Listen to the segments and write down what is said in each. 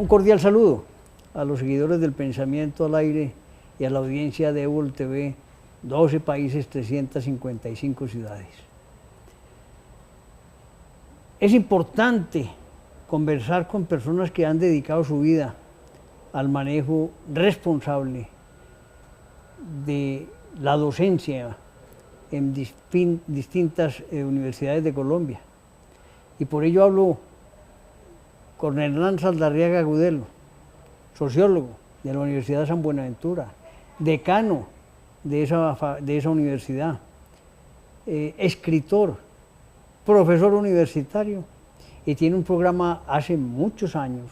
Un cordial saludo a los seguidores del Pensamiento al Aire y a la audiencia de Évol TV, 12 países, 355 ciudades. Es importante conversar con personas que han dedicado su vida al manejo responsable de la docencia en distintas universidades de Colombia. Y por ello hablo con Hernán Saldarriaga Agudelo, sociólogo de la Universidad de San Buenaventura, decano de esa universidad, escritor, profesor universitario, y tiene un programa hace muchos años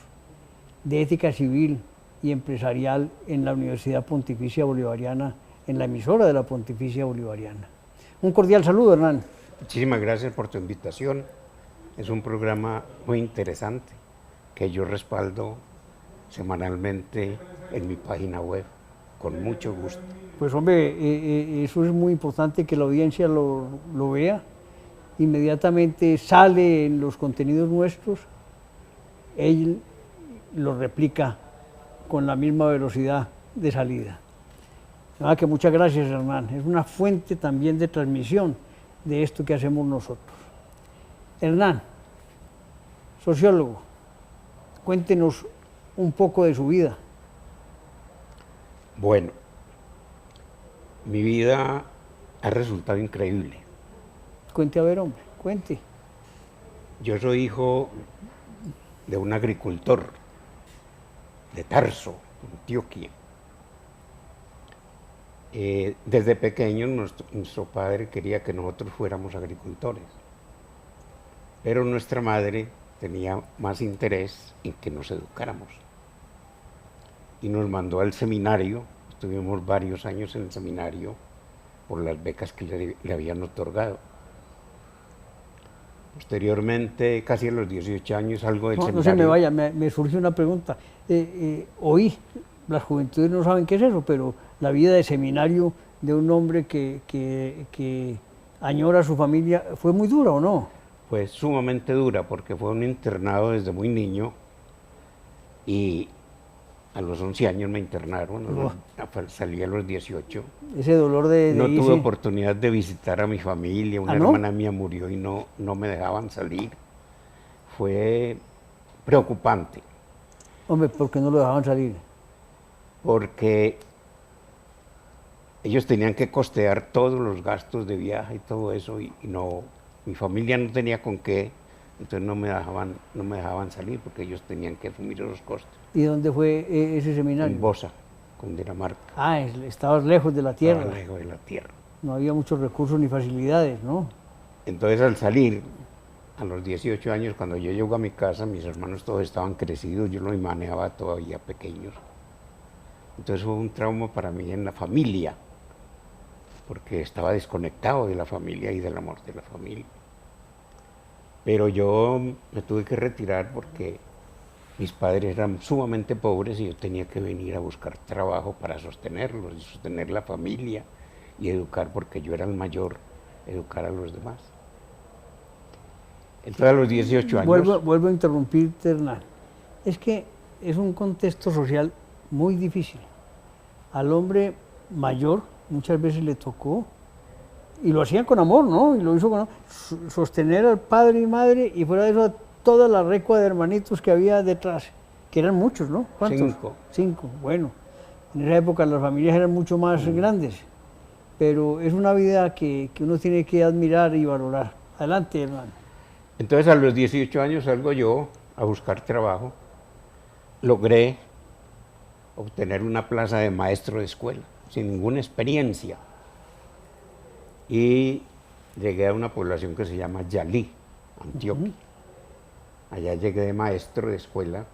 de ética civil y empresarial en la Universidad Pontificia Bolivariana, en la emisora de la Pontificia Bolivariana. Un cordial saludo, Hernán. Muchísimas gracias por tu invitación. Es un programa muy interesante que yo respaldo semanalmente en mi página web, con mucho gusto. Pues hombre, eso es muy importante que la audiencia lo vea. Inmediatamente sale en los contenidos nuestros, él lo replica con la misma velocidad de salida. Nada que muchas gracias, Hernán. Es una fuente también de transmisión de esto que hacemos nosotros. Hernán, sociólogo, cuéntenos un poco de su vida. Bueno, mi vida ha resultado increíble. Cuente a ver, hombre, cuente. Yo soy hijo de un agricultor de Tarso, Antioquia. Desde pequeños nuestro padre quería que nosotros fuéramos agricultores, pero nuestra madre tenía más interés en que nos educáramos y nos mandó al seminario. Estuvimos varios años en el seminario por las becas que le habían otorgado. Posteriormente, casi a los 18 años, salgo del seminario. No se me vaya, me surge una pregunta. Oí, las juventudes no saben qué es eso, pero la vida de seminario de un hombre que añora a su familia, ¿fue muy dura o no? Fue sumamente dura, porque fue un internado desde muy niño y a los 11 años me internaron, salí a los 18. Ese dolor de no tuve oportunidad de visitar a mi familia, una ¿no? hermana mía murió y no me dejaban salir. Fue preocupante. Hombre, ¿por qué no lo dejaban salir? Porque ellos tenían que costear todos los gastos de viaje y todo eso, y no, mi familia no tenía con qué, entonces no me dejaban salir porque ellos tenían que asumir esos costos. ¿Y dónde fue ese seminario? En Bosa, Cundinamarca. Ah, estabas lejos de la tierra. Estaba lejos de la tierra. No había muchos recursos ni facilidades, ¿no? Entonces al salir, a los 18 años, cuando yo llego a mi casa, mis hermanos todos estaban crecidos, yo los manejaba todavía pequeños. Entonces fue un trauma para mí en la familia, porque estaba desconectado de la familia y del amor de la familia. Pero yo me tuve que retirar porque mis padres eran sumamente pobres y yo tenía que venir a buscar trabajo para sostenerlos y sostener la familia y educar, porque yo era el mayor, educar a los demás. Entonces a los 18 años... Vuelvo a interrumpirte, Hernán. Es que es un contexto social muy difícil. Al hombre mayor muchas veces le tocó, y lo hacían con amor, ¿no? Y lo hizo con amor, sostener al padre y madre, y fuera de eso toda la recua de hermanitos que había detrás, que eran muchos, ¿no? ¿Cuántos? 5, bueno. En esa época las familias eran mucho más grandes, pero es una vida que uno tiene que admirar y valorar. Adelante, hermano. Entonces a los 18 años salgo yo a buscar trabajo. Logré obtener una plaza de maestro de escuela, sin ninguna experiencia. Y llegué a una población que se llama Yalí, Antioquia. Allá llegué de maestro de escuela.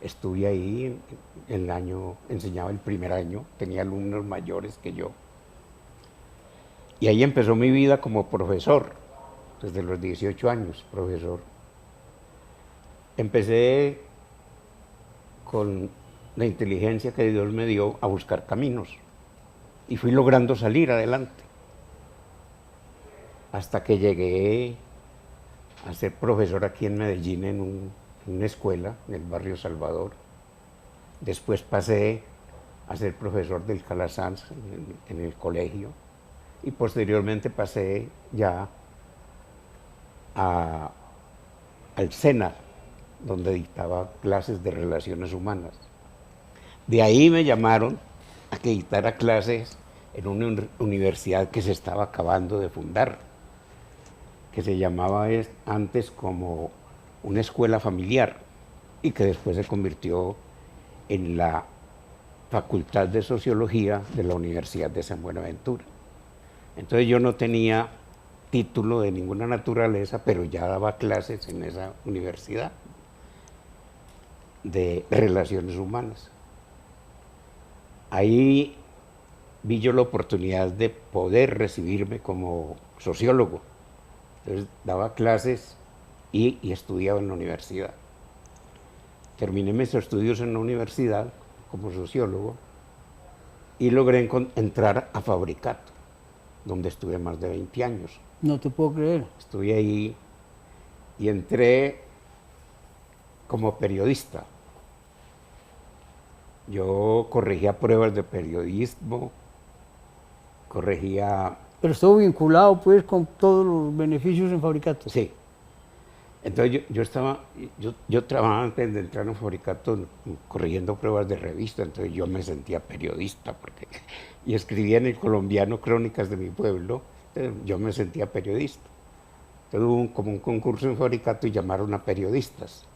Estuve ahí el año, enseñaba el primer año, tenía alumnos mayores que yo. Y ahí empezó mi vida como profesor, desde los 18 años, profesor. Empecé con la inteligencia que Dios me dio a buscar caminos y fui logrando salir adelante hasta que llegué a ser profesor aquí en Medellín en en una escuela en el barrio Salvador. Después pasé a ser profesor del Calasanz en el colegio y posteriormente pasé ya al SENA, donde dictaba clases de relaciones humanas. De ahí me llamaron a que dictara clases en una universidad que se estaba acabando de fundar, que se llamaba antes como una escuela familiar y que después se convirtió en la Facultad de Sociología de la Universidad de San Buenaventura. Entonces yo no tenía título de ninguna naturaleza, pero ya daba clases en esa universidad de relaciones humanas. Ahí vi yo la oportunidad de poder recibirme como sociólogo. Entonces daba clases y estudiaba en la universidad. Terminé mis estudios en la universidad como sociólogo y logré entrar a Fabricato, donde estuve más de 20 años. No te puedo creer. Estuve ahí y entré como periodista. Yo corregía pruebas de periodismo, corregía... Pero estuvo vinculado pues con todos los beneficios en Fabricato. Sí. Entonces yo trabajaba antes de entrar en Fabricato corrigiendo pruebas de revista, entonces yo me sentía periodista y escribía en El Colombiano crónicas de mi pueblo, yo me sentía periodista. Entonces hubo como un concurso en Fabricato y llamaron a periodistas.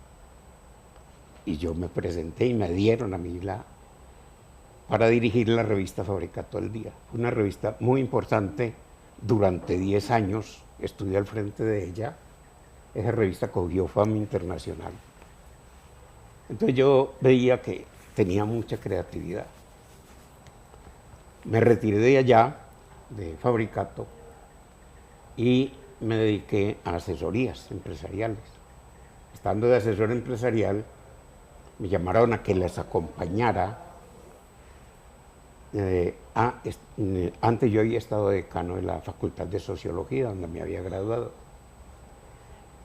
Y yo me presenté y me dieron a mí para dirigir la revista Fabricato al Día. Fue una revista muy importante, durante 10 años estuve al frente de ella. Esa revista cogió fama internacional. Entonces yo veía que tenía mucha creatividad. Me retiré de allá, de Fabricato, y me dediqué a asesorías empresariales. Estando de asesor empresarial, me llamaron a que les acompañara. Antes yo había estado decano de la Facultad de Sociología, donde me había graduado.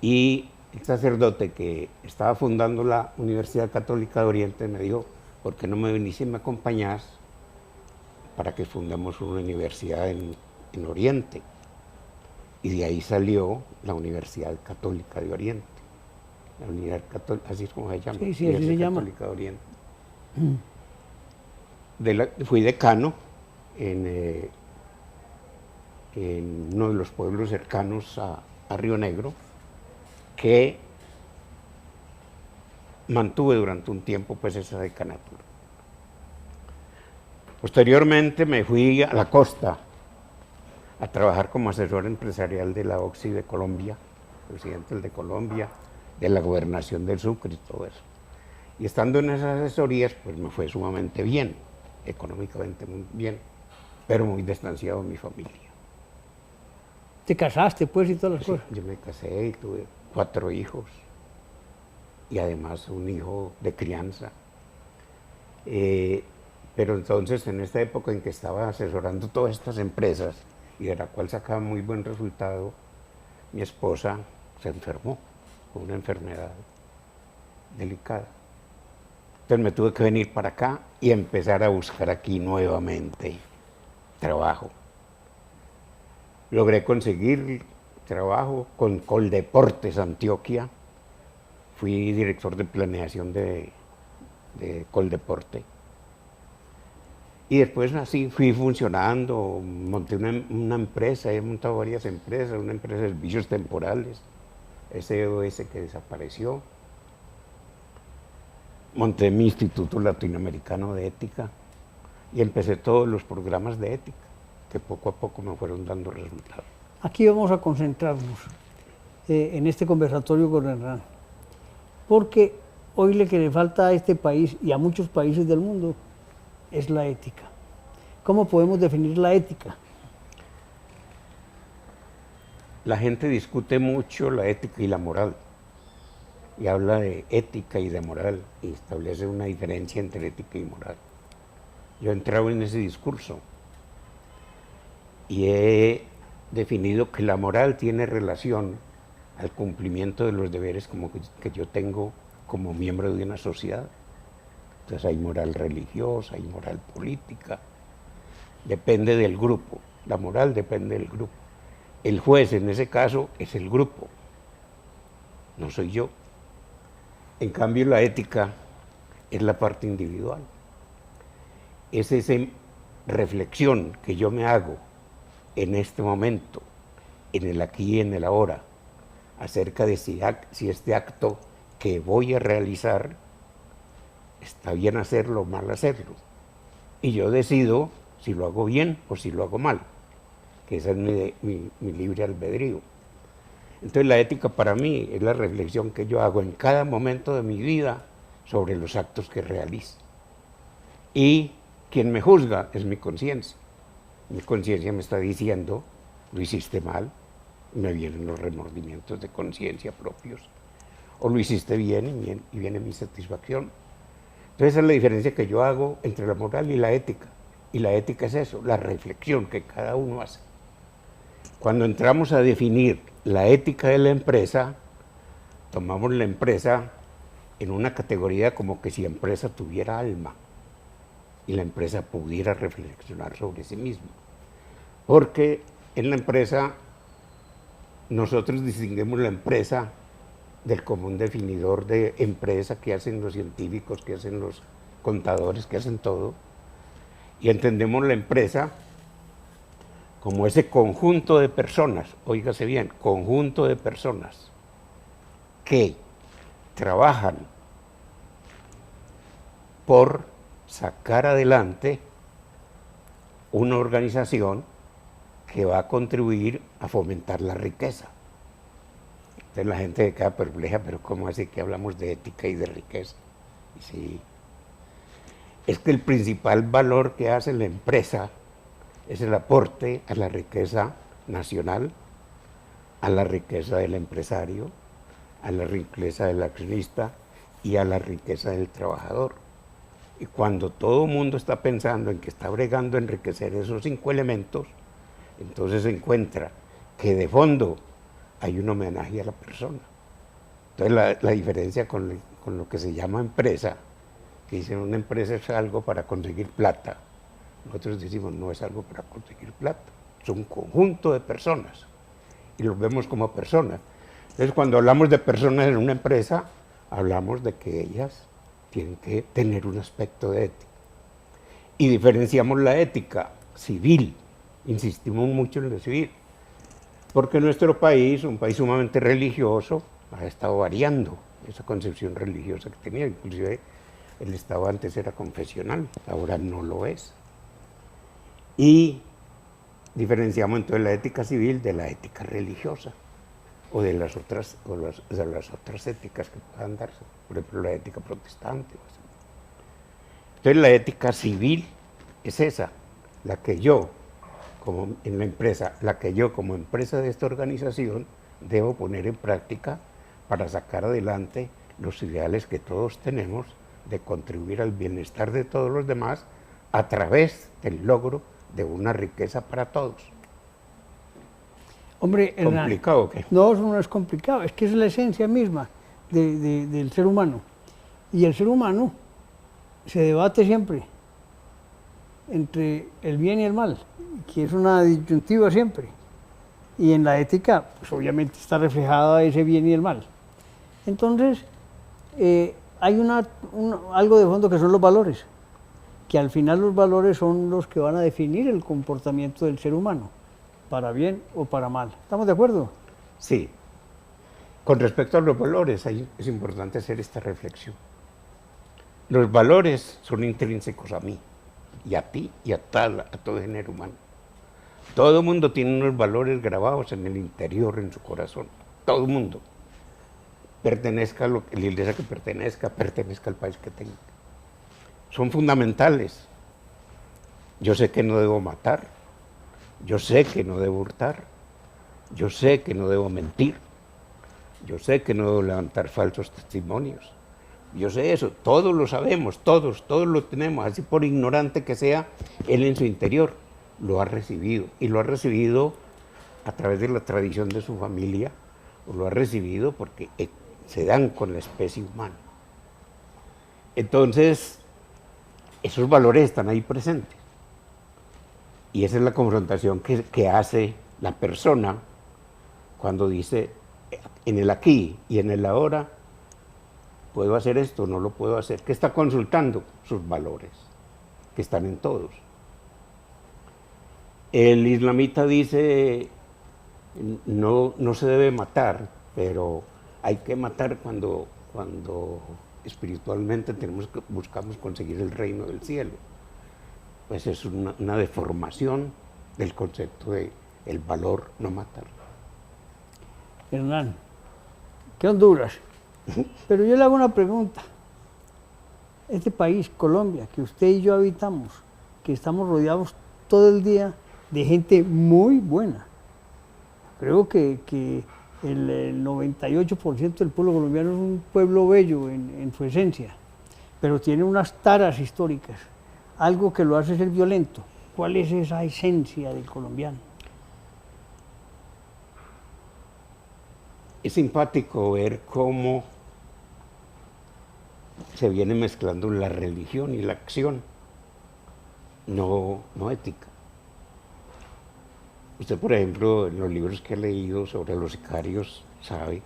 Y el sacerdote que estaba fundando la Universidad Católica de Oriente me dijo, ¿por qué no me venís y me acompañás para que fundemos una universidad en Oriente? Y de ahí salió la Universidad Católica de Oriente. La Universidad Católica, así es como se llama. Sí, sí, así se llama. Católica de Oriente. Fui decano en uno de los pueblos cercanos a Río Negro, que mantuve durante un tiempo pues esa decanatura. Posteriormente me fui a la costa a trabajar como asesor empresarial de la OXI de Colombia, presidente de Colombia, de la gobernación del Sucre y todo eso. Y estando en esas asesorías, pues me fue sumamente bien, económicamente muy bien, pero muy distanciado de mi familia. ¿Te casaste pues y todas las Sí, cosas? yo me casé y tuve 4 hijos y además un hijo de crianza. Pero entonces en esta época en que estaba asesorando todas estas empresas y de la cual sacaba muy buen resultado, mi esposa se enfermó con una enfermedad delicada. Entonces me tuve que venir para acá y empezar a buscar aquí nuevamente trabajo. Logré conseguir trabajo con Coldeportes Antioquia. Fui director de planeación de Coldeporte. Y después así fui funcionando, monté una empresa, he montado varias empresas, una empresa de servicios temporales, SOS que desapareció. Monté mi Instituto Latinoamericano de Ética y empecé todos los programas de ética que poco a poco me fueron dando resultados. Aquí vamos a concentrarnos en este conversatorio con Hernán, porque hoy lo que le falta a este país y a muchos países del mundo es la ética. ¿Cómo podemos definir la ética? La gente discute mucho la ética y la moral, y habla de ética y de moral, y establece una diferencia entre ética y moral. Yo he entrado en ese discurso y he definido que la moral tiene relación al cumplimiento de los deberes como que yo tengo como miembro de una sociedad. Entonces hay moral religiosa, hay moral política, depende del grupo, la moral depende del grupo. El juez en ese caso es el grupo, no soy yo. En cambio la ética es la parte individual. Es esa reflexión que yo me hago en este momento, en el aquí y en el ahora, acerca de si este acto que voy a realizar está bien hacerlo o mal hacerlo. Y yo decido si lo hago bien o si lo hago mal, que ese es mi libre albedrío. Entonces la ética para mí es la reflexión que yo hago en cada momento de mi vida sobre los actos que realizo. Y quien me juzga es mi conciencia. Mi conciencia me está diciendo, lo hiciste mal, y me vienen los remordimientos de conciencia propios. O lo hiciste bien y viene mi satisfacción. Entonces esa es la diferencia que yo hago entre la moral y la ética. Y la ética es eso, la reflexión que cada uno hace. Cuando entramos a definir la ética de la empresa, tomamos la empresa en una categoría como que si la empresa tuviera alma y la empresa pudiera reflexionar sobre sí misma. Porque en la empresa nosotros distinguimos la empresa del común definidor de empresa que hacen los científicos, que hacen los contadores, que hacen todo, y entendemos la empresa como ese conjunto de personas, óigase bien, conjunto de personas que trabajan por sacar adelante una organización que va a contribuir a fomentar la riqueza. Entonces la gente queda perpleja, pero ¿cómo así que hablamos de ética y de riqueza? Y sí, es que el principal valor que hace la empresa es el aporte a la riqueza nacional, a la riqueza del empresario, a la riqueza del accionista y a la riqueza del trabajador. Y cuando todo el mundo está pensando en que está bregando a enriquecer esos 5 elementos, entonces se encuentra que de fondo hay un homenaje a la persona. Entonces la diferencia con lo que se llama empresa, que dicen una empresa es algo para conseguir plata, nosotros decimos no es algo para conseguir plata, es un conjunto de personas y los vemos como personas. Entonces cuando hablamos de personas en una empresa, hablamos de que ellas tienen que tener un aspecto de ética. Y diferenciamos la ética civil, insistimos mucho en lo civil, porque nuestro país, un país sumamente religioso, ha estado variando esa concepción religiosa que tenía, inclusive el Estado antes era confesional, ahora no lo es. Y diferenciamos entonces la ética civil de la ética religiosa, o de las otras éticas que puedan darse, por ejemplo la ética protestante. Entonces la ética civil es esa, la que yo, como en la empresa, la que yo como empresa de esta organización debo poner en práctica para sacar adelante los ideales que todos tenemos de contribuir al bienestar de todos los demás a través del logro de una riqueza para todos. Hombre, ¿complicado o qué? No, eso no es complicado, es que es la esencia misma del ser humano. Y el ser humano se debate siempre entre el bien y el mal, que es una disyuntiva siempre. Y en la ética, pues obviamente está reflejada ese bien y el mal. Entonces, hay algo de fondo que son los valores, que al final los valores son los que van a definir el comportamiento del ser humano, para bien o para mal. ¿Estamos de acuerdo? Sí. Con respecto a los valores, es importante hacer esta reflexión. Los valores son intrínsecos a mí, y a ti, y a todo el género humano. Todo el mundo tiene unos valores grabados en el interior, en su corazón. Todo el mundo. Pertenezca a la iglesia que pertenezca al país que tenga. Son fundamentales. Yo sé que no debo matar, yo sé que no debo hurtar, yo sé que no debo mentir, yo sé que no debo levantar falsos testimonios. Yo sé eso, todos lo sabemos, todos lo tenemos, así por ignorante que sea, él en su interior lo ha recibido, y lo ha recibido a través de la tradición de su familia, o lo ha recibido porque se dan con la especie humana. Entonces, esos valores están ahí presentes. Y esa es la confrontación que hace la persona cuando dice, en el aquí y en el ahora, ¿puedo hacer esto? No lo puedo hacer. ¿Qué está consultando? Sus valores, que están en todos. El islamita dice, no se debe matar, pero hay que matar cuando espiritualmente buscamos conseguir el reino del cielo. Pues es una deformación del concepto de el valor no matar. Hernán, ¿qué Honduras? Pero yo le hago una pregunta. Este país, Colombia, que usted y yo habitamos, que estamos rodeados todo el día de gente muy buena. Creo que el 98% del pueblo colombiano es un pueblo bello en su esencia, pero tiene unas taras históricas, algo que lo hace ser violento. ¿Cuál es esa esencia del colombiano? Es simpático ver cómo se viene mezclando la religión y la acción, no ética. Usted, por ejemplo, en los libros que ha leído sobre los sicarios, sabe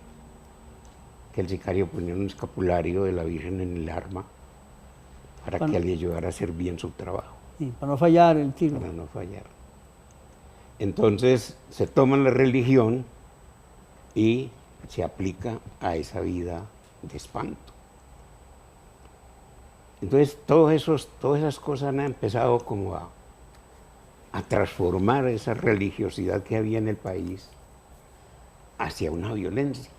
que el sicario ponía un escapulario de la Virgen en el arma para que le ayudara a hacer bien su trabajo. Sí, para no fallar el tiro. Para no fallar. Entonces, se toma la religión y se aplica a esa vida de espanto. Entonces, todas esas cosas han empezado como a transformar esa religiosidad que había en el país hacia una violencia.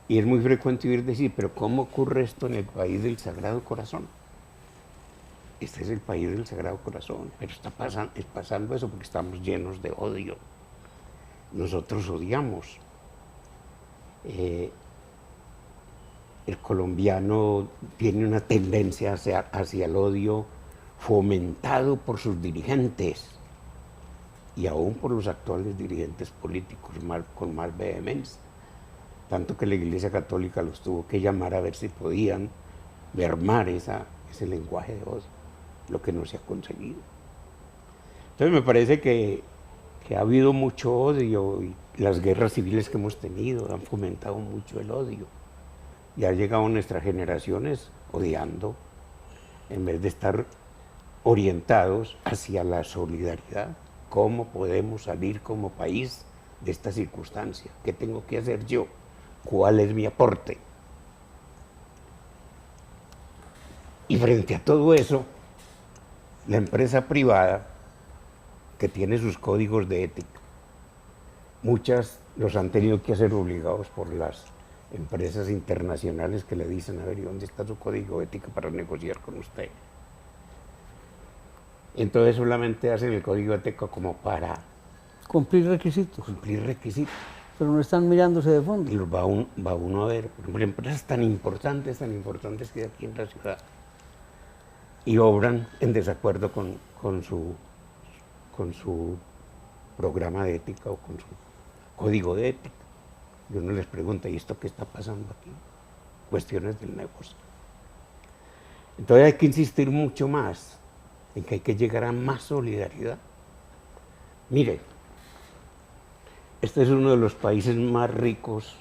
Y es muy frecuente oír decir, pero ¿cómo ocurre esto en el país del Sagrado Corazón? Este es el país del Sagrado Corazón, pero es pasando eso porque estamos llenos de odio. Nosotros odiamos. El colombiano tiene una tendencia hacia el odio fomentado por sus dirigentes y aún por los actuales dirigentes políticos con más vehemencia. Tanto que la Iglesia Católica los tuvo que llamar a ver si podían mermar ese lenguaje de odio, lo que no se ha conseguido. Entonces me parece que ha habido mucho odio y las guerras civiles que hemos tenido han fomentado mucho el odio. Y ha llegado nuestras generaciones odiando en vez de estar orientados hacia la solidaridad. ¿Cómo podemos salir como país de esta circunstancia? ¿Qué tengo que hacer yo? ¿Cuál es mi aporte? Y frente a todo eso, la empresa privada, que tiene sus códigos de ética, muchas los han tenido que hacer obligados por las empresas internacionales que le dicen, a ver, ¿y dónde está su código de ética para negociar con usted? Entonces solamente hacen el código de ética como para cumplir requisitos. Cumplir requisitos. Pero no están mirándose de fondo. Y los va uno a ver, por ejemplo, empresas tan importantes que hay aquí en la ciudad, y obran en desacuerdo con su programa de ética o con su código de ética. Y uno les pregunta, ¿y esto qué está pasando aquí? Cuestiones del negocio. Entonces hay que insistir mucho más en que hay que llegar a más solidaridad. Mire, este es uno de los países más ricos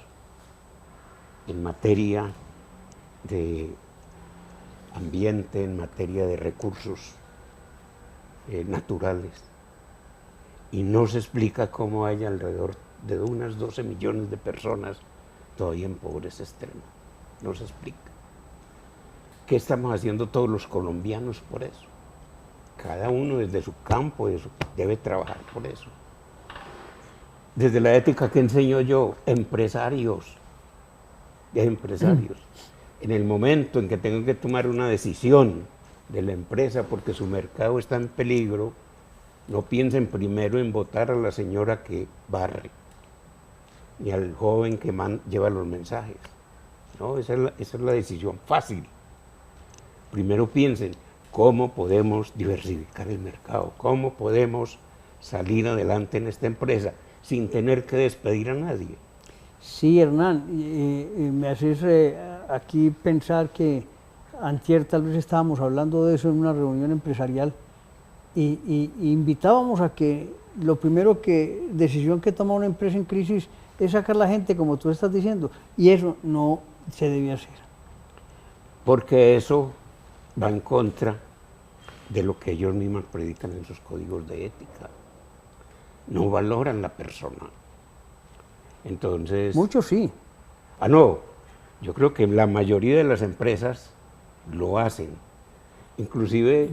en materia de ambiente, en materia de recursos naturales. Y no se explica cómo hay alrededor de unas 12 millones de personas todavía en pobreza extrema. No se explica. ¿Qué estamos haciendo todos los colombianos por eso? Cada uno desde su campo debe trabajar por eso. Desde la ética que enseño yo, empresarios. En el momento en que tengo que tomar una decisión de la empresa porque su mercado está en peligro, no piensen primero en votar a la señora que barre, ni al joven que lleva los mensajes. No, esa es la decisión fácil. Primero piensen cómo podemos diversificar el mercado, cómo podemos salir adelante en esta empresa sin tener que despedir a nadie. Sí, Hernán, me haces aquí pensar que antier tal vez estábamos hablando de eso en una reunión empresarial y invitábamos a que decisión que toma una empresa en crisis es sacar la gente, como tú estás diciendo, y eso no se debía hacer. Porque eso va en contra de lo que ellos mismos predican en sus códigos de ética. No valoran la persona. Entonces... Muchos sí. No, yo creo que la mayoría de las empresas lo hacen. Inclusive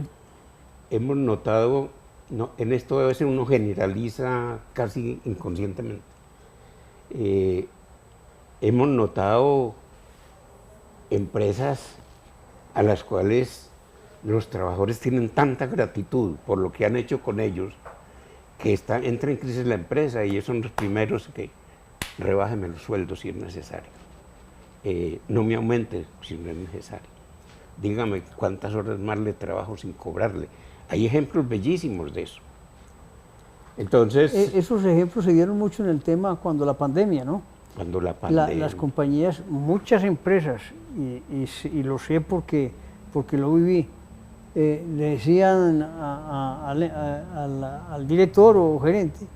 hemos notado, en esto a veces uno generaliza casi inconscientemente. Hemos notado empresas a las cuales los trabajadores tienen tanta gratitud por lo que han hecho con ellos que entra en crisis la empresa y ellos son los primeros que rebájenme los sueldos si es necesario. No me aumente si no es necesario. Dígame cuántas horas más le trabajo sin cobrarle. Hay ejemplos bellísimos de eso. Entonces... esos ejemplos se dieron mucho en el tema cuando la pandemia, ¿no? Cuando la pandemia... Las compañías, muchas empresas, y lo sé porque lo viví, le decían al director o gerente,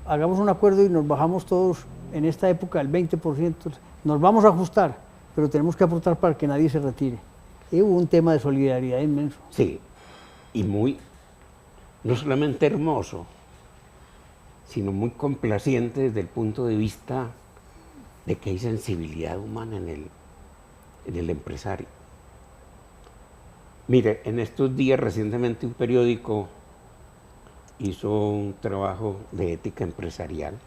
hagamos un acuerdo y nos bajamos todos en esta época el 20%, nos vamos a ajustar, pero tenemos que aportar para que nadie se retire. Y hubo un tema de solidaridad inmenso. Sí, y no solamente hermoso, sino muy complaciente desde el punto de vista de que hay sensibilidad humana en el empresario. Mire, en estos días recientemente un periódico hizo un trabajo de ética empresarial,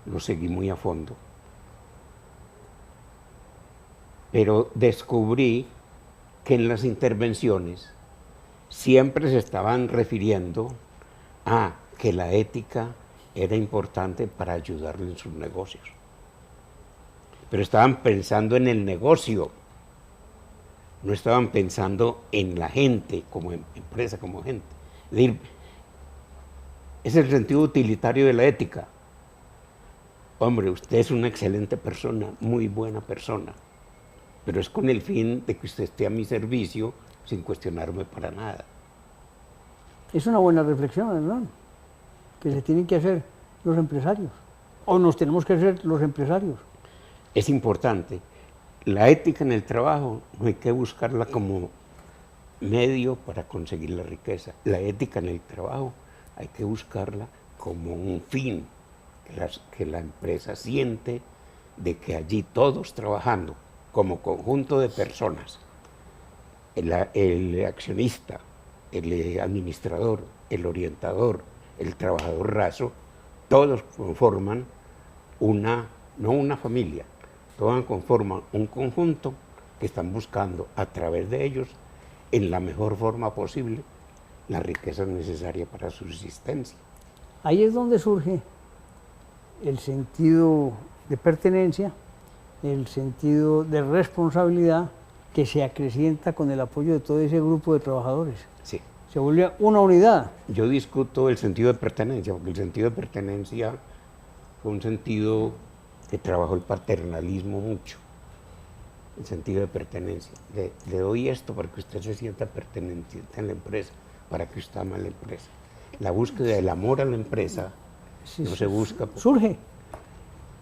lo seguí muy a fondo, pero descubrí que en las intervenciones siempre se estaban refiriendo a que la ética era importante para ayudarle en sus negocios. Pero estaban pensando en el negocio, no estaban pensando en la gente como empresa, como gente. Es decir, es el sentido utilitario de la ética. Hombre, usted es una excelente persona, muy buena persona, pero es con el fin de que usted esté a mi servicio sin cuestionarme para nada. Es una buena reflexión, ¿verdad? Que se tienen que hacer los empresarios, o nos tenemos que hacer los empresarios. Es importante. La ética en el trabajo no hay que buscarla como medio para conseguir la riqueza. La ética en el trabajo hay que buscarla como un fin que la empresa siente de que allí todos trabajando como conjunto de personas, el accionista, el administrador, el orientador, el trabajador raso, todos conforman no una familia, todos conforman un conjunto que están buscando a través de ellos, en la mejor forma posible, la riqueza necesaria para su existencia. Ahí es donde surge el sentido de pertenencia, el sentido de responsabilidad que se acrecienta con el apoyo de todo ese grupo de trabajadores. Sí. Se vuelve una unidad. Yo discuto el sentido de pertenencia, porque el sentido de pertenencia fue un sentido que trabajó el paternalismo mucho. El sentido de pertenencia. Le doy esto para que usted se sienta perteneciente a la empresa, para que usted ama a la empresa. La búsqueda del amor a la empresa no se busca. Surge.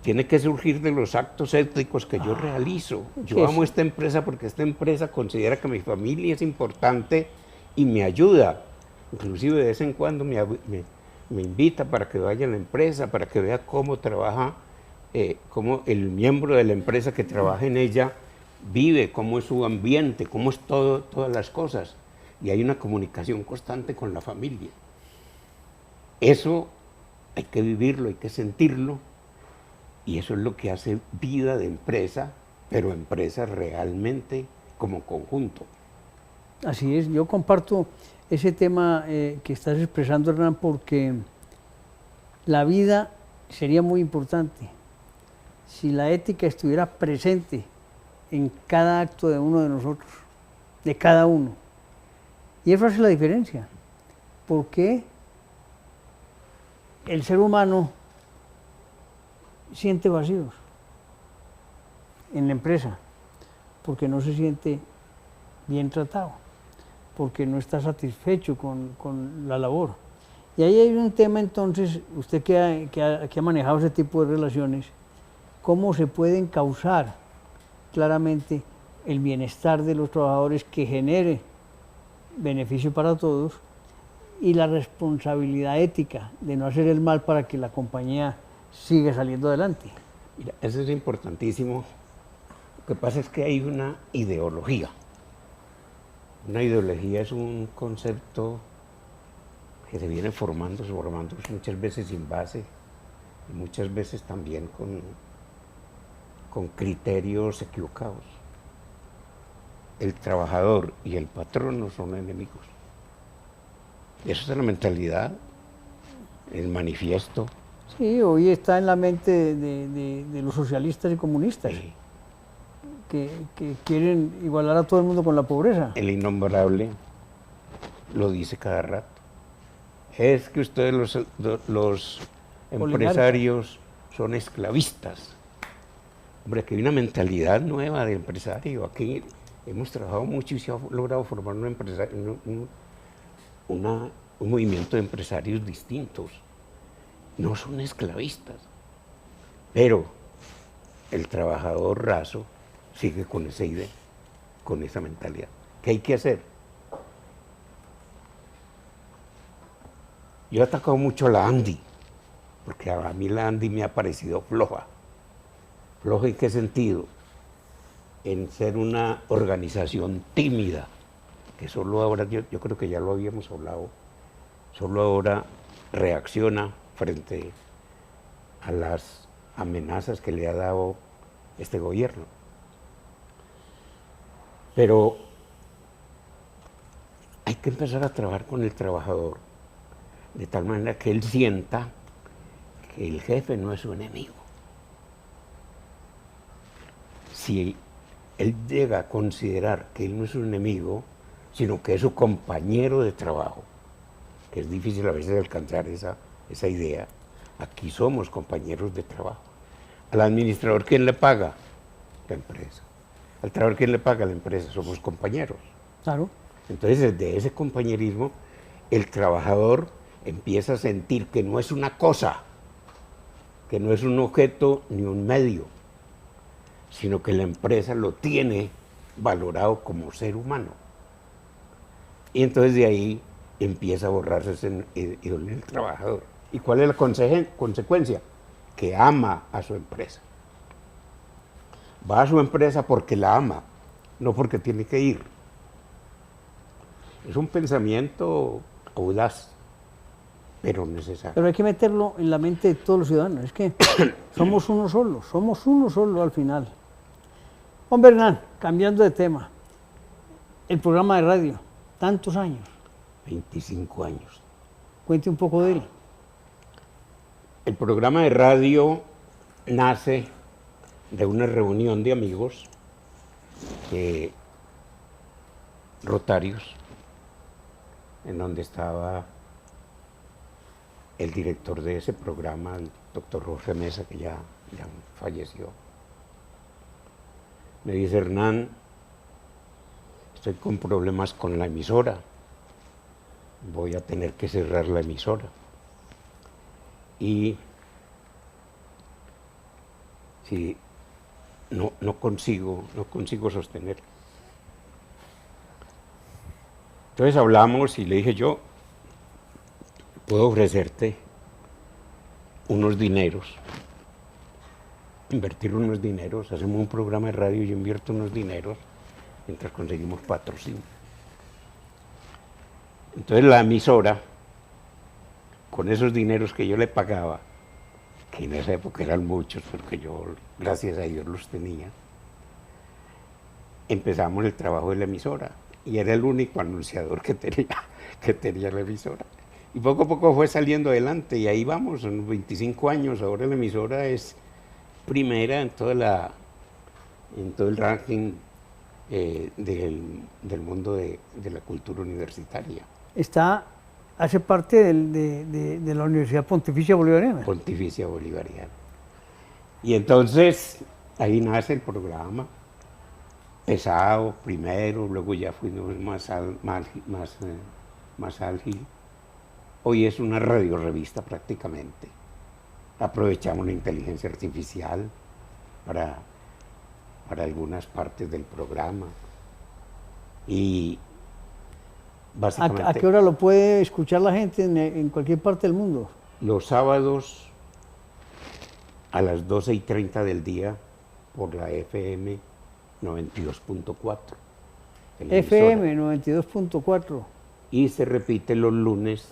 Tiene que surgir de los actos éticos que yo realizo. Yo amo esta empresa porque esta empresa considera que mi familia es importante y me ayuda. Inclusive de vez en cuando me invita para que vaya a la empresa, para que vea cómo trabaja, cómo el miembro de la empresa que trabaja en ella vive, cómo es su ambiente, cómo es todas las cosas. Y hay una comunicación constante con la familia. Eso hay que vivirlo, hay que sentirlo. Y eso es lo que hace vida de empresa, pero empresa realmente como conjunto. Así es, yo comparto ese tema que estás expresando, Hernán, porque la vida sería muy importante si la ética estuviera presente en cada acto de uno de nosotros, de cada uno. Y eso hace la diferencia, porque el ser humano siente vacíos en la empresa, porque no se siente bien tratado, porque no está satisfecho con la labor. Y ahí hay un tema entonces, usted que ha manejado ese tipo de relaciones, cómo se puede encauzar claramente el bienestar de los trabajadores que genere beneficio para todos y la responsabilidad ética de no hacer el mal para que la compañía siga saliendo adelante. Mira, eso es importantísimo. Lo que pasa es que hay una ideología. Una ideología es un concepto que se viene formando muchas veces sin base y muchas veces también con criterios equivocados. El trabajador y el patrón no son enemigos. Eso es la mentalidad, el manifiesto. Sí, hoy está en la mente de los socialistas y comunistas, Sí. que quieren igualar a todo el mundo con la pobreza. El innombrable lo dice cada rato. Es que ustedes los empresarios son esclavistas. Hombre, que hay una mentalidad nueva de empresario. Aquí hemos trabajado mucho y se ha logrado formar un movimiento de empresarios distintos. No son esclavistas. Pero el trabajador raso sigue con esa idea, con esa mentalidad. ¿Qué hay que hacer? Yo he atacado mucho a la ANDI, porque a mí la ANDI me ha parecido floja. ¿Floja en qué sentido? En ser una organización tímida, que solo ahora, yo creo que ya lo habíamos hablado, solo ahora reacciona frente a las amenazas que le ha dado este gobierno. Pero hay que empezar a trabajar con el trabajador de tal manera que él sienta que el jefe no es su enemigo. Si él llega a considerar que él no es su enemigo, sino que es su compañero de trabajo, que es difícil a veces alcanzar esa idea, aquí somos compañeros de trabajo. Al administrador, ¿quién le paga? La empresa. Al trabajador, ¿quién le paga? La empresa. Somos compañeros. Claro. Entonces, desde ese compañerismo, el trabajador empieza a sentir que no es una cosa, que no es un objeto ni un medio, sino que la empresa lo tiene valorado como ser humano. Y entonces de ahí empieza a borrarse ese ídolo del trabajador. ¿Y cuál es la consecuencia? Que ama a su empresa. Va a su empresa porque la ama, no porque tiene que ir. Es un pensamiento audaz, pero necesario. Pero hay que meterlo en la mente de todos los ciudadanos. Es que somos uno solo al final. Hombre Hernán, cambiando de tema, el programa de radio, tantos años. 25 años. Cuente un poco de él. El programa de radio nace de una reunión de amigos rotarios, en donde estaba el director de ese programa, el doctor Jorge Mesa, que ya falleció. Me dice: Hernán, estoy con problemas con la emisora, voy a tener que cerrar la emisora. Y si no consigo sostener. Entonces hablamos y le dije: yo puedo ofrecerte unos dineros, invertir unos dineros, hacemos un programa de radio y yo invierto unos dineros mientras conseguimos patrocinio. Entonces la emisora, con esos dineros que yo le pagaba, que en esa época eran muchos, porque yo, gracias a Dios, los tenía, empezamos el trabajo de la emisora. Y era el único anunciador que tenía la emisora. Y poco a poco fue saliendo adelante, y ahí vamos, en 25 años. Ahora la emisora es primera en todo el ranking del mundo de la cultura universitaria. Hace parte de la Universidad Pontificia Bolivariana. Pontificia Bolivariana. Y entonces ahí nace el programa. pesado primero, luego ya fuimos más ágil. Hoy es una radiorevista prácticamente. Aprovechamos la inteligencia artificial para, para algunas partes del programa. Y básicamente... ¿A qué hora lo puede escuchar la gente en cualquier parte del mundo? Los sábados a las 12:30 del día por la FM 92.4. FM 92.4. Y se repite los lunes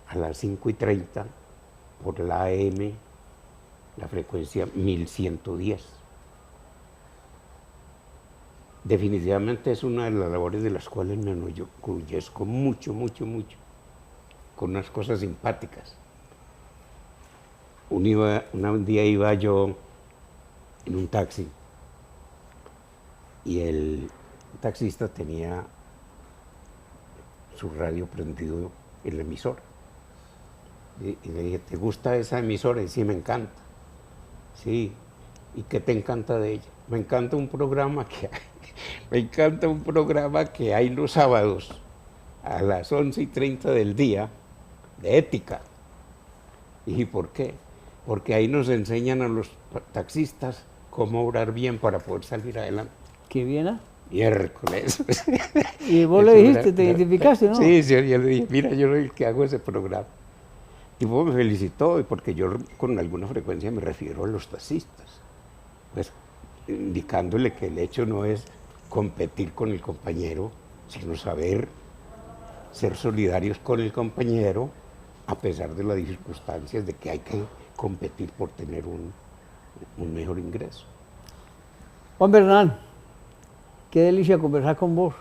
a las 5:30 por la AM, la frecuencia 1110. Definitivamente es una de las labores de las cuales me enorgullezco mucho, mucho, mucho, con unas cosas simpáticas. Un día iba yo en un taxi y el taxista tenía su radio prendido en la emisora. Y le dije, ¿te gusta esa emisora? Y sí, me encanta. Sí. ¿Y qué te encanta de ella? Me encanta un programa que hay. Me encanta un programa que hay los sábados a las 11:30 del día de ética. Y dije, ¿por qué? Porque ahí nos enseñan a los taxistas cómo obrar bien para poder salir adelante. ¿Qué viene? Miércoles. Y vos le dijiste, te identificaste, ¿no? Sí, yo le dije, mira, yo soy el que hago ese programa. Y vos me felicitó, porque yo con alguna frecuencia me refiero a los taxistas. Pues indicándole que el hecho no es competir con el compañero, sino saber ser solidarios con el compañero, a pesar de las circunstancias de que hay que competir por tener un mejor ingreso. Juan Bernal, qué delicia conversar con vos.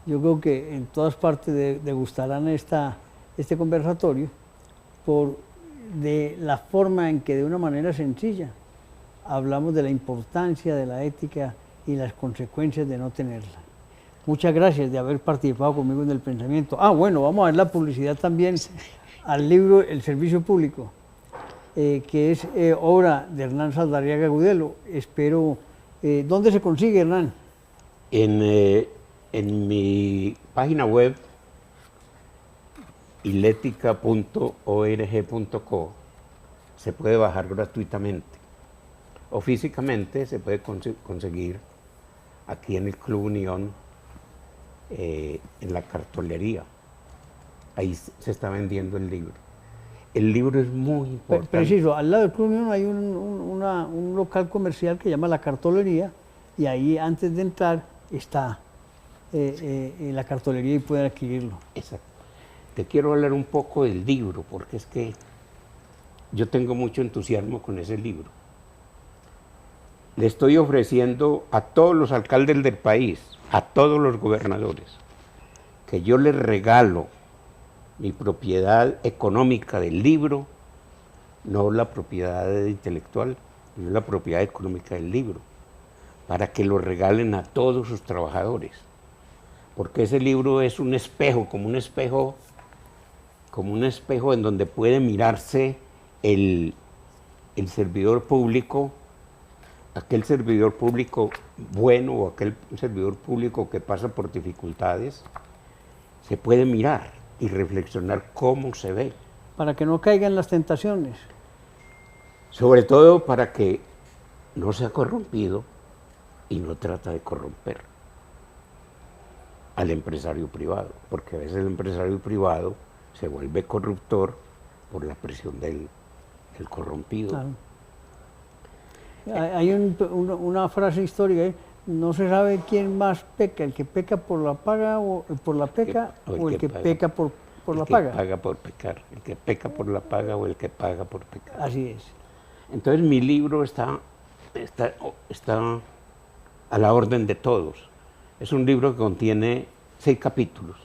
Yo creo que en todas partes degustarán este conversatorio de la forma en que de una manera sencilla hablamos de la importancia de la ética y las consecuencias de no tenerla. Muchas gracias de haber participado conmigo en el pensamiento. Bueno, vamos a ver la publicidad también al libro El Servicio Público, que es obra de Hernán Saldarriaga Gudelo. Espero... ¿dónde se consigue, Hernán? En mi página web, iletica.org.co, se puede bajar gratuitamente. O físicamente se puede conseguir aquí en el Club Unión, en la cartolería. Ahí se está vendiendo el libro. El libro es muy importante. Preciso, al lado del Club Unión hay un local comercial que se llama La Cartolería, y ahí antes de entrar está la cartolería y pueden adquirirlo. Exacto. Te quiero hablar un poco del libro, porque es que yo tengo mucho entusiasmo con ese libro. Le estoy ofreciendo a todos los alcaldes del país, a todos los gobernadores, que yo les regalo mi propiedad económica del libro, no la propiedad intelectual, sino la propiedad económica del libro, para que lo regalen a todos sus trabajadores. Porque ese libro es un espejo, como un espejo en donde puede mirarse el servidor público, aquel servidor público bueno o aquel servidor público que pasa por dificultades, se puede mirar y reflexionar cómo se ve. Para que no caigan en las tentaciones. Sobre todo para que no sea corrompido y no trata de corromper al empresario privado, porque a veces el empresario privado se vuelve corruptor por la presión del corrompido. Claro. Hay una frase histórica, no se sabe quién más peca, el que peca por la paga o por la peca, o el que peca por la paga. El que paga por pecar, el que peca por la paga o el que paga por pecar. Así es. Entonces mi libro está a la orden de todos. Es un libro que contiene 6 capítulos.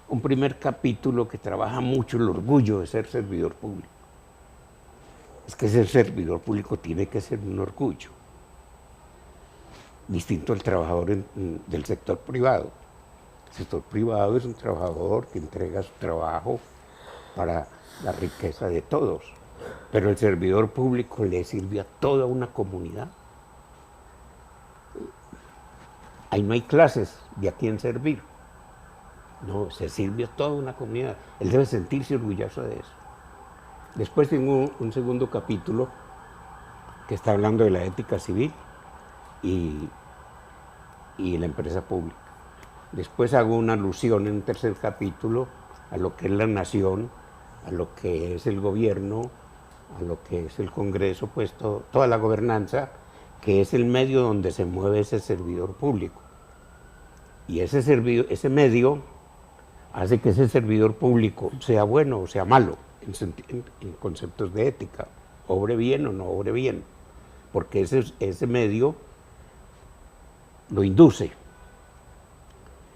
Un primer capítulo que trabaja mucho el orgullo de ser servidor público. Es que ser servidor público tiene que ser un orgullo, distinto al trabajador del sector privado. El sector privado es un trabajador que entrega su trabajo para la riqueza de todos, pero el servidor público le sirve a toda una comunidad. ahí no hay clases de a quién servir. No, se sirve a toda una comunidad. Él debe sentirse orgulloso de eso. Después tengo un segundo capítulo que está hablando de la ética civil y la empresa pública. Después hago una alusión en un tercer capítulo a lo que es la nación, a lo que es el gobierno, a lo que es el Congreso, pues toda la gobernanza, que es el medio donde se mueve ese servidor público. Y ese medio hace que ese servidor público sea bueno o sea malo, en conceptos de ética, obre bien o no obre bien, porque ese medio lo induce.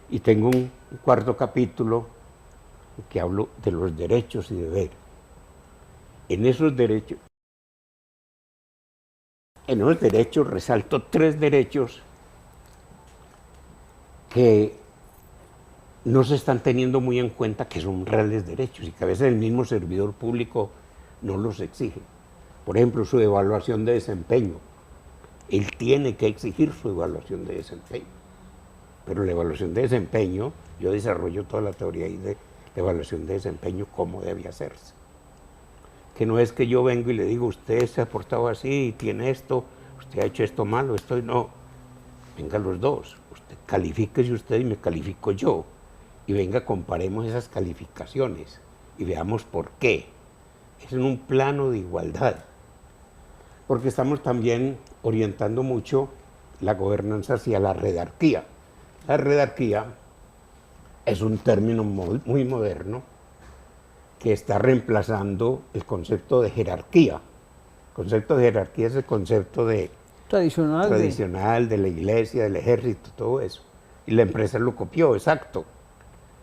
Y tengo un cuarto capítulo que hablo de los derechos y deberes. En esos derechos resalto 3 derechos que no se están teniendo muy en cuenta, que son reales derechos y que a veces el mismo servidor público no los exige. Por ejemplo, su evaluación de desempeño. Él tiene que exigir su evaluación de desempeño. Pero la evaluación de desempeño, yo desarrollo toda la teoría ahí de la evaluación de desempeño, cómo debe hacerse. Que no es que yo vengo y le digo, usted se ha portado así, tiene esto, usted ha hecho esto malo, esto no. Venga los dos, usted califíquese usted y me califico yo. Y venga, comparemos esas calificaciones y veamos por qué. Es en un plano de igualdad. Porque estamos también orientando mucho la gobernanza hacia la redarquía. La redarquía es un término muy moderno que está reemplazando el concepto de jerarquía. El concepto de jerarquía es el concepto tradicional de la iglesia, del ejército, todo eso. Y la empresa lo copió, exacto.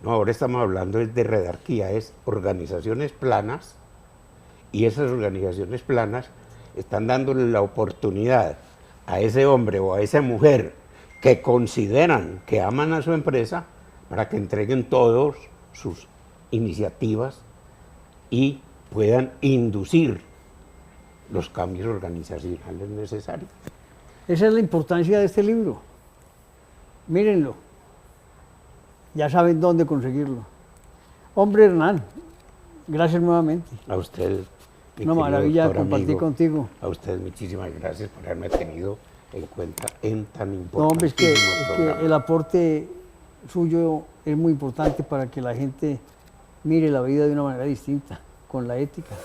No, ahora estamos hablando de redarquía, es organizaciones planas, y esas organizaciones planas están dándole la oportunidad a ese hombre o a esa mujer que consideran que aman a su empresa para que entreguen todas sus iniciativas y puedan inducir los cambios organizacionales necesarios. Esa es la importancia de este libro. Mírenlo. Ya saben dónde conseguirlo. Hombre Hernán, gracias nuevamente. A usted, una maravilla compartir contigo. A usted muchísimas gracias por haberme tenido en cuenta en tan importante. No, hombre, es que el aporte suyo es muy importante para que la gente mire la vida de una manera distinta, con la ética.